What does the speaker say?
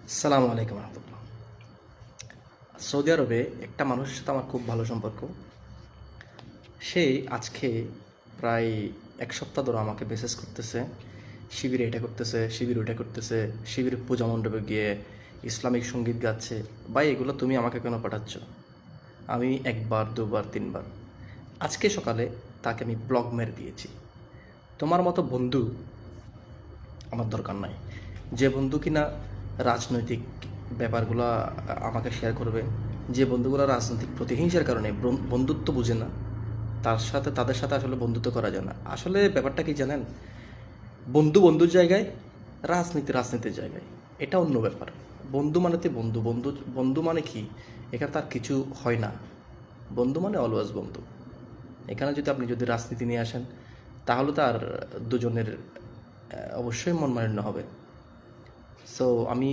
আসসালামু আলাইকুম রহমতুল্লাহ। সৌদি আরবে একটা মানুষের সাথে আমার খুব ভালো সম্পর্ক। সে আজকে প্রায় এক সপ্তাহ ধরে আমাকে মেসেজ করতেছে, শিবিরে এটা করতেছে, শিবির ওইটা করতেছে, শিবির পূজা মণ্ডপে গিয়ে ইসলামিক সঙ্গীত গাচ্ছে। ভাই, এগুলো তুমি আমাকে কেন পাঠাচ্ছ? আমি একবার, দুবার, তিনবার, আজকে সকালে তাকে আমি ব্লক মেরে দিয়েছি। তোমার মতো বন্ধু আমার দরকার নাই, যে বন্ধু কিনা রাজনৈতিক ব্যাপারগুলো আমাকে শেয়ার করবে, যে বন্ধুগুলো রাজনৈতিক প্রতিহিংসার কারণে বন্ধুত্ব বুঝে না, তাদের সাথে আসলে বন্ধুত্ব করা যায় না। আসলে ব্যাপারটা কি জানেন? বন্ধু বন্ধুর জায়গায়, রাজনীতি রাজনীতির জায়গায়, এটা অন্য ব্যাপার। বন্ধু মানে তো বন্ধু, বন্ধু বন্ধু মানে কি? এখানে তার কিছু হয় না। বন্ধু মানে অলওয়েজ বন্ধু। এখানে যদি আপনি রাজনীতি নিয়ে আসেন, তাহলে তার দুজনের অবশ্যই মন মালিন্য হবে। সো আমি